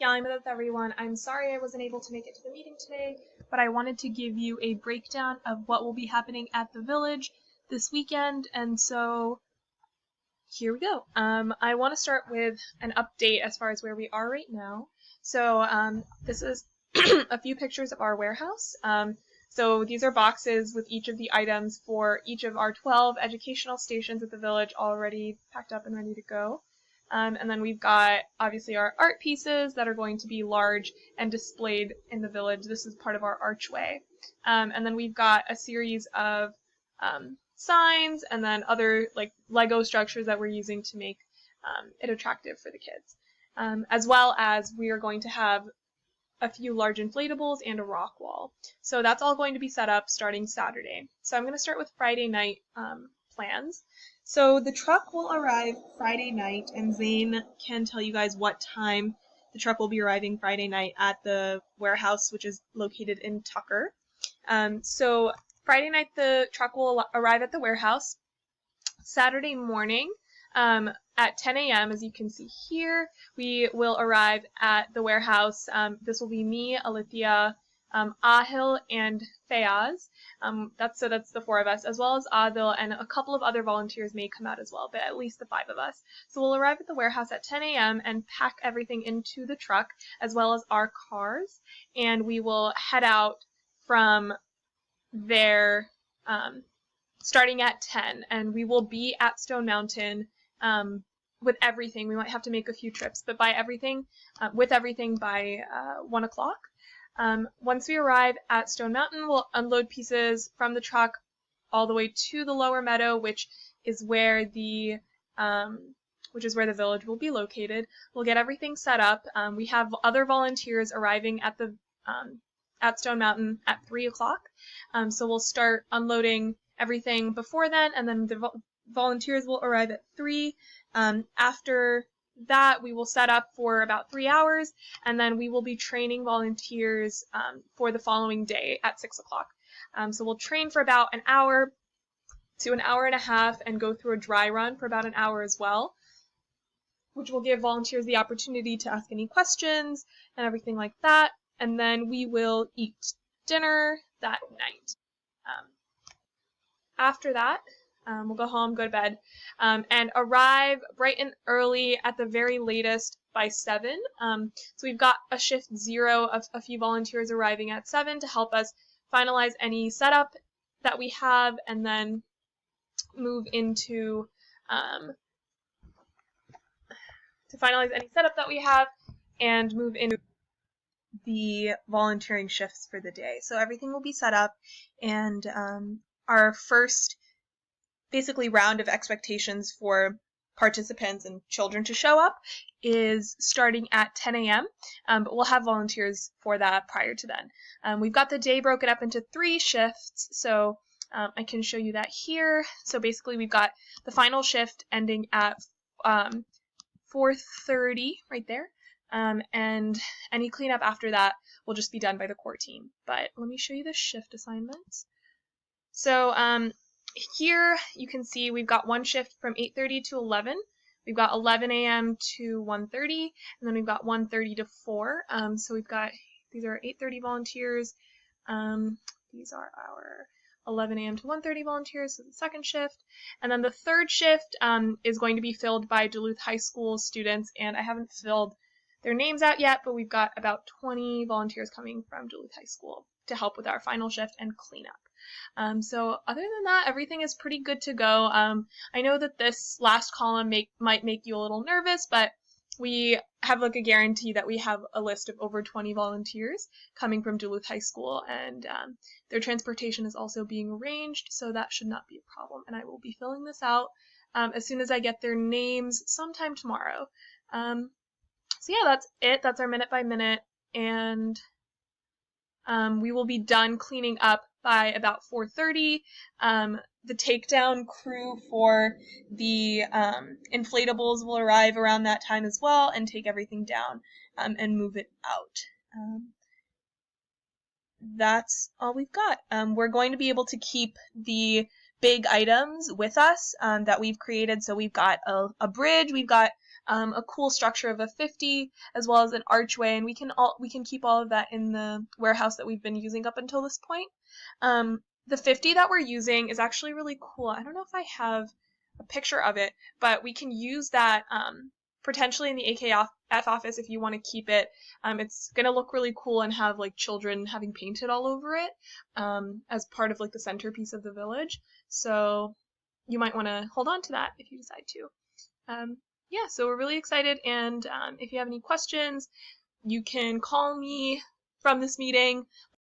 Yeah, I'm with everyone. I'm sorry I wasn't able to make it to the meeting today, but I wanted to give you a breakdown of what will be happening at the village this weekend, and so here we go. I want to start with an update as far as where we are right now. So this is a few pictures of our warehouse. So these are boxes with each of the items for each of our 12 educational stations at the village already packed up and ready to go. And then we've got obviously our art pieces that are going to be large and displayed in the village. This is part of our archway. And then we've got a series of signs and then other like Lego structures that we're using to make it attractive for the kids. As well as we are going to have a few large inflatables and a rock wall. So that's all going to be set up starting Saturday. So I'm going to start with Friday night plans. So the truck will arrive Friday night, and Zane can tell you guys what time the truck will be arriving Friday night at the warehouse, which is located in Tucker. So Friday night the truck will arrive at the warehouse. Saturday morning at 10 a.m., as you can see here, we will arrive at the warehouse. This will be me, Alithia, Ahil, and Fayaz. That's the 4 of us, as well as Adil, and a couple of other volunteers may come out as well, but at least the 5 of us. So we'll arrive at the warehouse at 10 a.m. and pack everything into the truck, as well as our cars, and we will head out from there starting at 10, and we will be at Stone Mountain with everything. We might have to make a few trips, but with everything by 1 o'clock. Once we arrive at Stone Mountain, we'll unload pieces from the truck all the way to the lower meadow, which is where the village will be located. We'll get everything set up. We have other volunteers arriving at Stone Mountain at 3 o'clock. So we'll start unloading everything before then, and then the volunteers will arrive at 3. After that, we will set up for about 3 hours, and then we will be training volunteers for the following day at 6 o'clock. So we'll train for about an hour to an hour and a half and go through a dry run for about an hour as well, which will give volunteers the opportunity to ask any questions and everything like that. And then we will eat dinner that night. After that, we'll go home, go to bed, and arrive bright and early at the very latest by 7. So we've got a shift 0 of a few volunteers arriving at 7 to help us finalize any setup that we have, and then move into the volunteering shifts for the day. So everything will be set up, and our first basically round of expectations for participants and children to show up is starting at 10 a.m., but we'll have volunteers for that prior to then. We've got the day broken up into 3 shifts, so I can show you that here. So basically we've got the final shift ending at 4:30 right there, and any cleanup after that will just be done by the core team. But let me show you the shift assignments. So here you can see we've got one shift from 8:30 to 11. We've got 11 a.m. to 1:30, and then we've got 1:30 to 4. So these are 8:30 volunteers. These are our 11 a.m. to 1:30 volunteers, so the second shift. And then the third shift is going to be filled by Duluth High School students, and I haven't filled their names out yet, but we've got about 20 volunteers coming from Duluth High School to help with our final shift and cleanup. So other than that, everything is pretty good to go. I know that this last column might make you a little nervous, but we have like a guarantee that we have a list of over 20 volunteers coming from Duluth High School, and their transportation is also being arranged, so that should not be a problem. And I will be filling this out as soon as I get their names sometime tomorrow. So yeah, that's it. That's our minute by minute, and we will be done cleaning up by about 4:30. The takedown crew for the inflatables will arrive around that time as well and take everything down and move it out. That's all we've got. We're going to be able to keep the big items with us that we've created. So we've got a bridge, we've got a cool structure of a 50, as well as an archway, and we can keep all of that in the warehouse that we've been using up until this point. The 50 that we're using is actually really cool. I don't know if I have a picture of it, but we can use that potentially in the AKF office if you want to keep it. It's going to look really cool and have like children having painted all over it as part of like the centerpiece of the village. So you might want to hold on to that if you decide to. Yeah, so we're really excited, and if you have any questions, you can call me from this meeting.